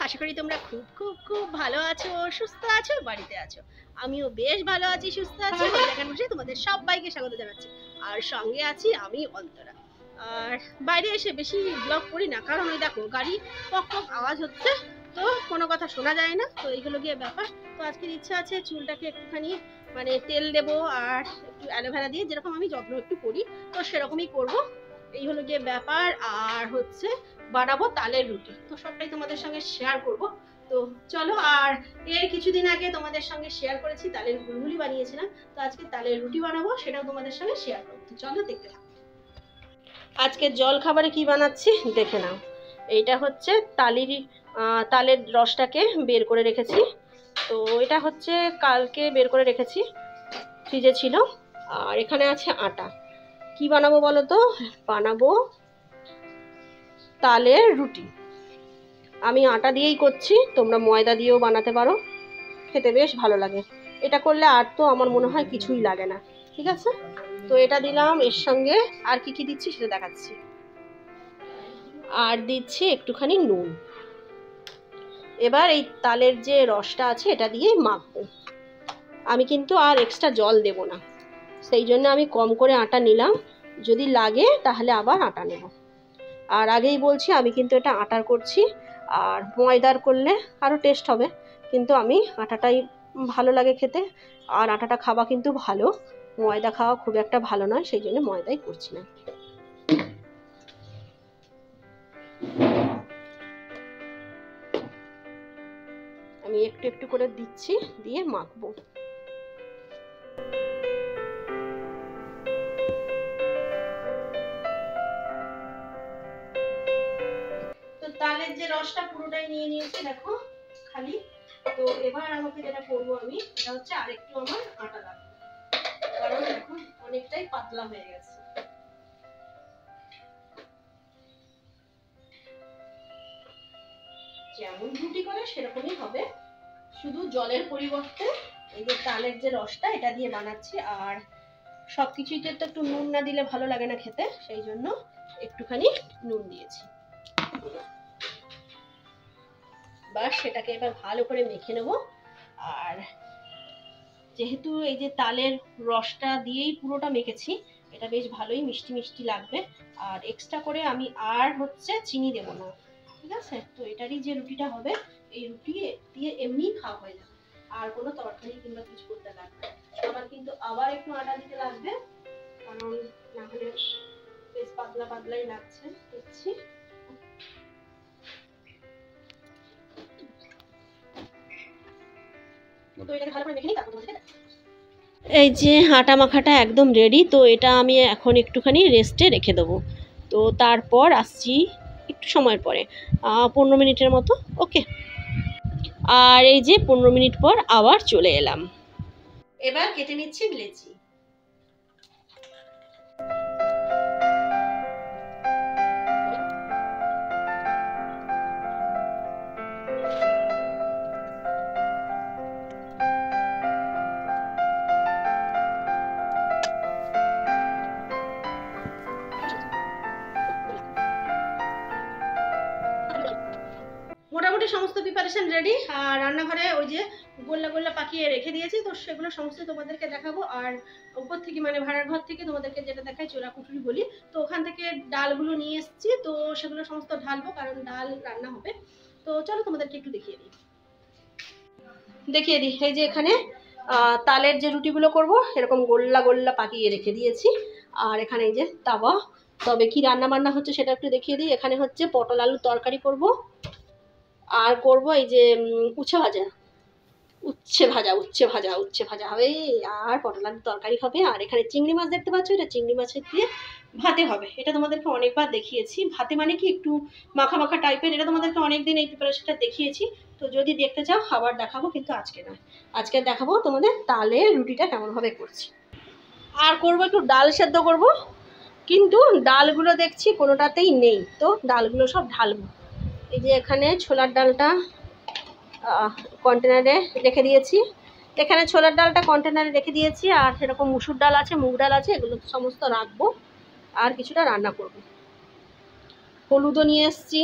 আশা করি তোমরা খুব খুব খুব ভালো আছো, সুস্থ আছো, বাড়িতে আছো। আমিও বেশ ভালো আছি, সুস্থ আছি। এখানে বসে তোমাদের সবাইকে স্বাগত জানাচ্ছি। আর সঙ্গে আছি আমি অন্তরা। আর বাইরে এসে বেশি ব্লগ করি না, কারণ ওই দেখো গাড়ি পক পক আওয়াজ হচ্ছে, তো কোনো কথা শোনা যায় না। তো এইগুলো গিয়ে ব্যাপার। তো আজকের ইচ্ছা আছে চুলটাকে একটুখানি মানে তেল দেবো আর একটু অ্যালোভেরা দিয়ে, যেরকম আমি যত্ন একটু করি তো সেরকমই করব। এই হলো গিয়ে ব্যাপার। আর হচ্ছে বানাবো তালের রুটি, তো সবটাই তোমাদের সঙ্গে শেয়ার করব। তো চলো। আর এর কিছুদিন আগে তোমাদের সঙ্গে শেয়ার করেছি তালের গুলগুলি বানিয়েছিলাম, তো আজকে তালের রুটি বানাবো, সেটাও তোমাদের সঙ্গে শেয়ার করবো। তো চলো দেখতে থাকো। আজকে জল খাবারে কি বানাচ্ছি দেখে নাও। এইটা হচ্ছে তালের রসটাকে বের করে রেখেছি। তো এটা হচ্ছে কালকে বের করে রেখেছি, ফ্রিজে ছিল। আর এখানে আছে আটা। কি বানাবো বলো তো? বানাবো তালের রুটি। আমি আটা দিয়েই করছি, তোমরা ময়দা দিয়েও বানাতে পারো, খেতে বেশ ভালো লাগে। এটা করলে আর তো আমার মনে হয় কিছুই লাগে না। ঠিক আছে, তো এটা দিলাম। এর সঙ্গে আর কি কি দিচ্ছি সেটা দেখাচ্ছি। আর দিচ্ছি একটুখানি নুন। এবার এই তালের যে রসটা আছে এটা দিয়ে মাখবো। আমি কিন্তু আর এক্সট্রা জল দেব না, সেই জন্য আমি কম করে আটা নিলাম। যদি লাগে তাহলে আবার আটা নেব। আর আগেই বলছি আমি কিন্তু এটা আটার করছি, আর ময়দার করলে আরও টেস্ট হবে, কিন্তু আমি আটাটাই ভালো লাগে খেতে। আর আটাটা খাওয়া কিন্তু ভালো, ময়দা খাওয়া খুব একটা ভালো নয়, সেই জন্য ময়দাই করছি না। আমি একটু একটু করে দিচ্ছি, দিয়ে মাখবো। তো তালের যে রসটা পুরোটাই নিয়ে নিয়েছি দেখো খালি। তো এবার আমাকে যেটা করবো আমি, এটা হচ্ছে আরেকটু আমার আটা লাগবে, কারণ এখন অনেকটাই পাতলা হয়ে গেছে। যেমন রুটি করে সেরকমই হবে, শুধু জলের পরিবর্তে এই যে তালের যে রসটা এটা দিয়ে বানাচ্ছি। আর সবকিছুতে তো একটু নুন না দিলে ভালো লাগে না খেতে, সেই জন্য একটুখানি নুন দিয়েছি। বাস সেটাকে এবার ভালো করে মেখে নেব। আর যেহেতু এই যে তালের রসটা দিয়েই পুরোটা মেখেছি, এটা বেশ ভালোই মিষ্টি মিষ্টি লাগবে। আর এক্সট্রা করে আমি আর হচ্ছে চিনি দেব না। ঠিক আছে, তো এটারই যে রুটিটা হবে, এই রুটি দিয়ে এমনি খাওয়া হয়ে যাবে, আর কোনো তরকারি কিংবা কিছু করতে লাগবে না। আবার কিন্তু আবার একটু আটা দিতে লাগবে, কারণ না হলে বেশ পাতলা পাতলাই লাগছে। দেখছি তো এটাকে ভালো করে মেখে নিই, তারপর তোমাদেরকে দেখাচ্ছি। এই যে আটা মাখাটা একদম রেডি। তো এটা আমি এখন একটুখানি রেস্টে রেখে দেবো। তো তারপর আসছি একটু সময়ের পরে, 15 মিনিটের মতো। ওকে। আর এই যে 15 মিনিট পর আবার চলে এলাম। এবার কেটে নিচ্ছি লেচি। মোটামুটি সমস্ত প্রিপারেশন রেডি। আর রান্নাঘরে ওই যে গোল্লা গোল্লা পাকিয়ে রেখে দিয়েছি, তো সেগুলো সমস্ত তোমাদেরকে দেখাবো। আর উপর থেকে মানে ভাড়ার ঘর থেকে তোমাদেরকে যেটা দেখাই চোরা কুটুরি বলি, তো ওখান থেকে ডালগুলো নিয়ে এসেছি, তো সেগুলো সমস্ত ঢালবো, কারণ ডাল রান্না হবে। তো চলো তোমাদেরকে একটু দেখিয়ে দিই। এই যে এখানে তালের যে রুটিগুলো করব এরকম গোল্লা গোল্লা পাকিয়ে রেখে দিয়েছি। আর এখানে এই যে তাওয়া। তবে কি রান্না বান্না হচ্ছে সেটা একটু দেখিয়ে দিই। এখানে হচ্ছে পটল আলুর তরকারি করব, আর করব এই যে উচ্ছে ভাজা হবে, আর পটল আলুর তরকারি হবে। আর এখানে চিংড়ি মাছ দেখতে পাচ্ছ, এটা চিংড়ি মাছের দিয়ে ভাতে হবে। এটা তোমাদেরকে অনেকবার দেখিয়েছি, ভাতে মানে কি একটু মাখা মাখা টাইপের। এটা তোমাদেরকে অনেকদিন এই প্রিপারেশনটা দেখিয়েছি, তো যদি দেখতে চাও আবার দেখাবো, কিন্তু আজকে নয়। আজকে দেখাবো তোমাদের তালের রুটিটা কেমনভাবে করছি। আর করব একটু ডাল সেদ্ধ করব, কিন্তু ডালগুলো দেখছি কোনোটাতেই নেই, তো ডালগুলো সব ঢালবো। এই যে এখানে ছোলার ডালটা কন্টেনারে রেখে দিয়েছি। এখানে ছোলার ডালটা কন্টেনারে রেখে দিয়েছি, আর সেরকম মুসুর ডাল আছে, মুগ ডাল আছে, এগুলো সমস্ত রাখবো। আর কিছুটা রান্না করব। হলুদও নিয়ে এসছি,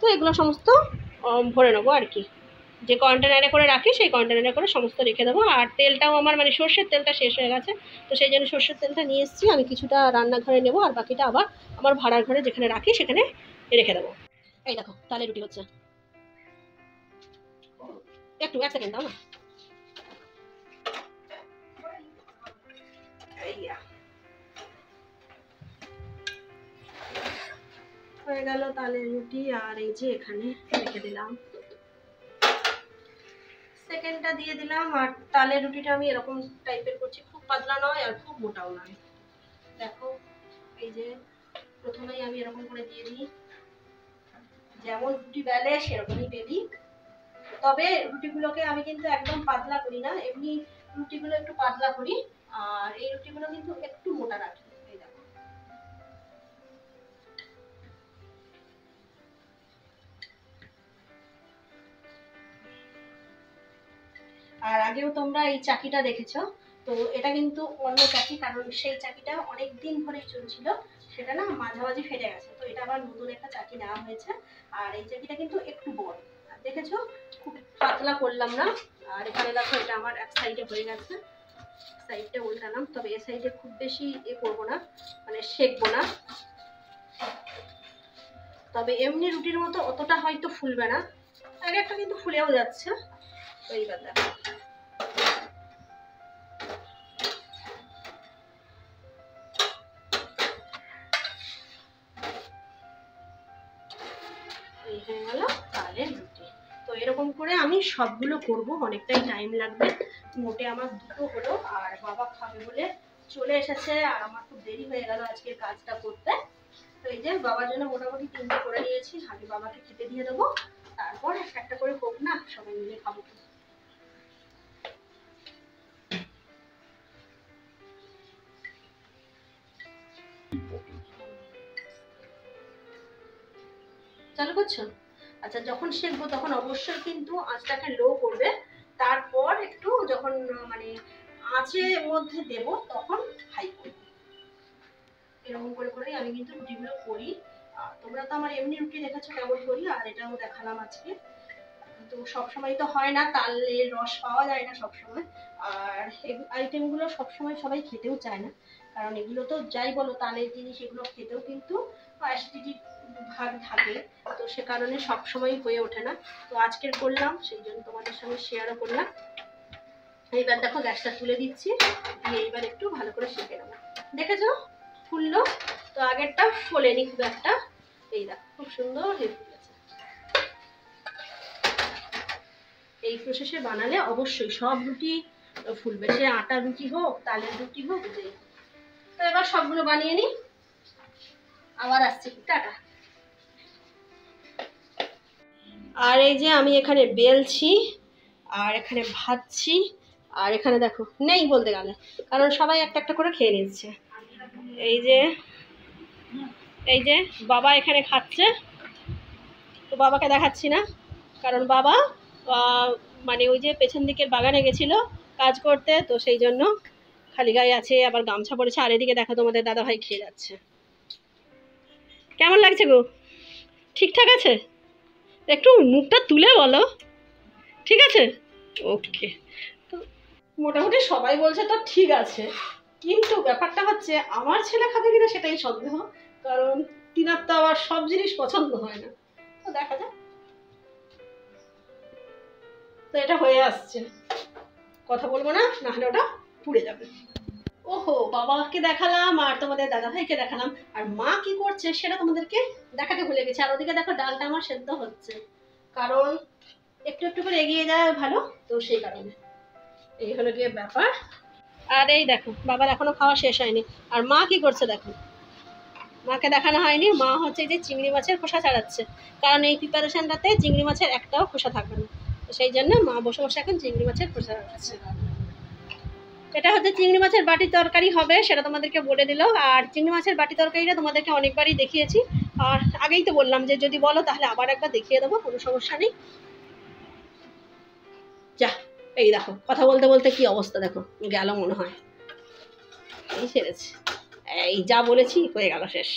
তো এগুলো সমস্ত ভরে নেবো আর কি, যে কন্টেনারে করে রাখি সেই কন্টেনারে করে সমস্ত রেখে দেবো। আর তেলটাও আমার মানে সর্ষের তেলটা শেষ হয়ে গেছে, তো সেই জন্য সর্ষের তেলটা নিয়ে এসেছি। আমি কিছুটা রান্নাঘরে নেবো আর বাকিটা আবার আমার ভাড়ার ঘরে যেখানে রাখি সেখানে রেখে দেবো। এই দেখো তাহলে রুটি হচ্ছে, একটু 1 সেকেন্ড দাও না। হয়ে গেল তাহলে রুটি, আর এই যে এখানে রেখে দিলাম, সেকেন্ডটা দিয়ে দিলাম। আর তালের রুটিটা আমি এরকম টাইপের করছি, খুব পাতলা নয় আর খুব মোটাও নয়। দেখো এই যে প্রথমেই আমি এরকম করে দিয়ে দিই, যেমন রুটি বেলে সেরকমই বেলি। তবে রুটিগুলোকে আমি কিন্তু একদম পাতলা করি না, এমনি রুটিগুলো একটু পাতলা করি, আর এই রুটিগুলো কিন্তু একটু মোটা রাখি। এই দেখো আর আগেও তোমরা এই চাকিটা দেখেছো, তো এটা কিন্তু অন্য চাকি, কারণ সেই চাকিটা অনেক দিন ধরে চলছিল, সেটা না মাঝামাঝি ফেটে গেছে, তো এটা আবার নতুন একটা চাকি নেওয়া হয়েছে। আর এই চাকিটা কিন্তু একটু বড়, দেখেছো খুব পাতলা করলাম না। আর এখানে দেখো এটা আমার এক সাইডে হয়ে গেছে, সাইডটা উল্টালাম, তবে এ সাইডে খুব বেশি করবো না, মানে সেকবো না। তবে এমনি রুটির মতো অতটা হয়তো ফুলবে না, আগে একটা কিন্তু ফুলেও যাচ্ছে। তো এইবার দেখো এই হয়ে গেল তালের রুটি। তো এরকম করে আমি সবগুলো করব, অনেকটাই টাইম লাগবে, মোটে আমার দুটো হলো। আর বাবা খাবে বলে চলে এসেছে, আর আমার খুব দেরি হয়ে গেল আজকের কাজটা করতে। তো এই যে বাবার জন্য মোটামুটি 3টে করে নিয়েছি, আগে বাবাকে খেতে দিয়ে দেবো, তারপর একটা একটা করে হোক না, সবাই মিলে খাবো। চালু করছো? আচ্ছা, যখন সেঁকবো তখন অবশ্যই কিন্তু আঁচটাকে লো করবে, তারপর একটু যখন মানে আঁচের মধ্যে দেব তখন হাই করবে। এরকম করে করেই আমি কিন্তু রুটিগুলো করি। তোমরা তো আমার এমনি রুটি দেখেছো কেমন করি, আর এটাও দেখালাম আজকে। তো সবসময় তো হয় না, তালের রস পাওয়া যায় না সবসময়, আর এই আইটেমগুলো সবসময় সবাই খেতেও চায় না, কারণ এগুলো তো যাই বলো তালের জিনিস, এগুলো খেতেও কিন্তু অ্যাসিডিটি ভাগ থাকে, তো সে কারণে সবসময় হয়ে ওঠে না। তো আজকের করলাম, সেই জন্য তোমাদের সঙ্গে শেয়ারও করলাম। এইবার দেখো গ্যাসটা তুলে দিচ্ছি, দিয়ে এইবার একটু ভালো করে সেঁকে নেবো। দেখেছো ফুললো, তো আগেরটা ফোলেনি খুব একটা, এই দেখো খুব সুন্দর হয়ে ফুলেছে। এই প্রসেসে বানালে অবশ্যই সব রুটি ফুলবে, সে আটা রুটি হোক তালের রুটি হোক। তো এবার সবগুলো বানিয়ে নিই, আবার আসছি, টাটা। আর এই যে আমি এখানে বেলছি, আর এখানে ভাজছি, আর এখানে দেখো নেই বলতে গেলে, কারণ সবাই একটা একটা করে খেয়ে নিচ্ছে। এই যে বাবা এখানে খাচ্ছে, তো বাবাকে দেখাচ্ছি না, কারণ বাবা মানে ওই যে পেছন দিকের বাগানে গেছিলো কাজ করতে, তো সেই জন্য খালি গায়ে আছে, আবার গামছা পরেছে। আর এদিকে দেখো তোমাদের দাদা ভাই খেয়ে যাচ্ছে। কেমন লাগছে গো? ঠিকঠাক আছে? একটু মুখটা তুলে বলো, ঠিক আছে? ওকে। তো মোটামুটি সবাই বলছে তো ঠিক আছে, কিন্তু ব্যাপারটা হচ্ছে আমার ছেলে খাবে কিনা সেটাই সন্দেহ, কারণ তিনার তো আবার সব জিনিস পছন্দ হয় না, তো দেখা যাক। তো এটা হয়ে আসছে, কথা বলবো না, না হলে ওটা পুড়ে যাবে। ওহো, বাবাকে দেখালাম আর তোমাদের দাদা ভাইকে দেখালাম, আর মা কি করছে সেটা তোমাদেরকে দেখাতে ভুলে গেছে। আর ওদিকে দেখো ডালটা আমার সেদ্ধ হচ্ছে, কারণ একটু একটু করে এগিয়ে যায় ভালো, তো সেই কারণে এই হলো গিয়ে ব্যাপার। আর এই দেখো বাবার এখনো খাওয়া শেষ হয়নি, আর মা কি করছে দেখো, মাকে দেখানো হয়নি, মা হচ্ছে যে চিংড়ি মাছের খোসা ছাড়াচ্ছে, কারণ এই প্রিপারেশনটাতে চিংড়ি মাছের একটাও খোসা থাকবে না, তো সেই জন্য মা বসে বসে এখন চিংড়ি মাছের খোসা ছাড়াচ্ছে। এটা হচ্ছে চিংড়ি মাছের বাটি তরকারি হবে, সেটা তোমাদেরকে বলে দিল। আর চিংড়ি মাছের বাটি তরকারিটা তোমাদেরকে অনেকবারই দেখিয়েছি, আর আগেই তো বললাম যে যদি বলো তাহলে আবার একবার দেখিয়ে দেবো, কোনো সমস্যা নেই। যা, এই দেখো কথা বলতে বলতে কি অবস্থা দেখো, গেল মনে হয়, এই সেরেছে, এই যা বলেছি হয়ে গেল শেষ।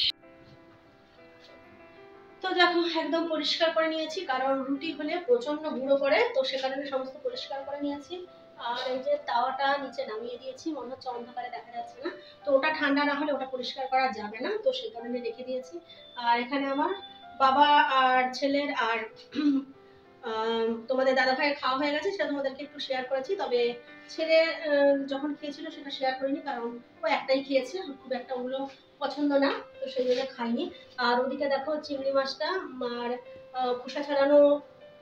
তো দেখো একদম পরিষ্কার করে নিয়েছি, কারণ রুটি হলে প্রচন্ড গুঁড়ো করে, তো সে কারণে সমস্ত পরিষ্কার করে নিয়েছি। আর এই যে তাওয়াটা নিচে নামিয়ে দিয়েছি, মনে হচ্ছে অন্ধকারে দেখা যাচ্ছে না, তো ওটা ঠান্ডা না হলে ওটা পরিষ্কার করা যাবে না, তো সেই কারণে রেখে দিয়েছি। আর এখানে আমার বাবা আর ছেলের আর তোমাদের দাদা ভাইয়ের খাওয়া হয়ে গেছে, সেটা তোমাদেরকে একটু শেয়ার করেছি। তবে ছেলে যখন খেয়েছিল সেটা শেয়ার করিনি, কারণ ও একটাই খেয়েছে, খুব একটা ওগুলো পছন্দ না, তো সেই জন্য খাইনি। আর ওদিকে দেখো চিংড়ি মাছটা আর খোসা ছাড়ানো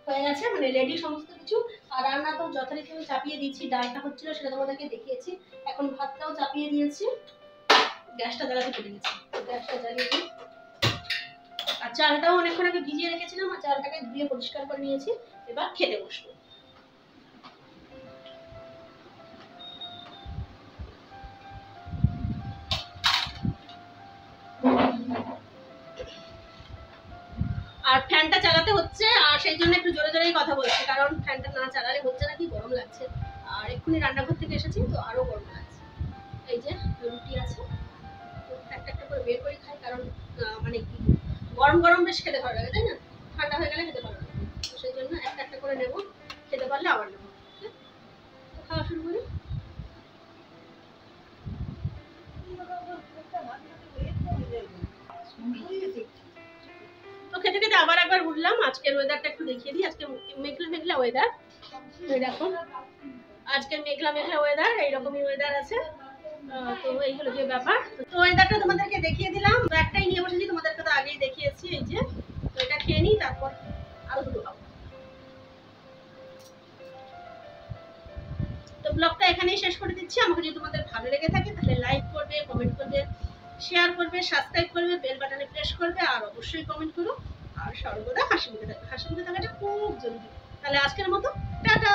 হয়ে গেছে, মানে রেডি সমস্ত কিছু। আর রান্না তো যথারীতি আমি চাপিয়ে দিয়েছি, ডালটা হচ্ছিল সেটা তোমাদেরকে দেখিয়েছি, এখন ভাতটাও চাপিয়ে দিয়েছি। গ্যাসটা জ্বালাতে ভুলে গেছি, গ্যাসটা জ্বালিয়ে দিই। আর চালটাও অনেকক্ষণ আগে ভিজিয়ে রেখেছিলাম, আর চালটাকে ধুয়ে পরিষ্কার করে নিয়েছি। এবার খেতে বসবো। আর ফ্যানটা চালাতে হচ্ছে, আর সেই জন্য একটু জোরে জোরেই কথা বলছি, কারণ ফ্যানটা না চালালে হচ্ছে না, কি গরম লাগছে। আর এক্ষুনি রান্নাঘর থেকে এসেছি, তো আরো গরম লাগছে। এই যে রুটি আছে, একটা একটা করে বের করে খাই, কারণ মানে কি গরম গরম বেশ খেতে ভালো লাগে, তাই না? ঠান্ডা হয়ে গেলে খেতে ভালো লাগে, তো সেই জন্য একটা একটা করে নেবো, খেতে পারলে আবার নেবো। তো খাওয়া শুরু করি। তো খেতে খেতে আবার একবার উঠলাম। আজকের ওয়েদারটা একটু দেখিয়ে দিই। আজকে মেঘলা মেঘলা ওয়েদার, দেখো আজকে মেঘলা মেঘলা ওয়েদার, এইরকমই ওয়েদার আছে। তো এই হলো যে ব্যাপার। তো ওয়েদারটা তোমাদেরকে দেখিয়ে দিলাম, তো একটাই নিয়ে বসেছি, তোমাদেরকে তো আগেই দেখিয়েছি। এই যে তো এটা খেয়ে নিই, তারপর আরো দুটো খাবো। তো ব্লগটা এখানেই শেষ করে দিচ্ছি। আমাকে যদি তোমাদের ভালো লেগে থাকে তাহলে লাইক করবে, কমেন্ট করবে, শেয়ার করবে, সাবস্ক্রাইব করবে, বেল বাটনে প্রেস করবে, আর অবশ্যই কমেন্ট করো। আর সর্বদা হাসি মুখে থাকবে, হাসি মুখে থাকাটা খুব জরুরি। তাহলে আজকের মতো টাটা।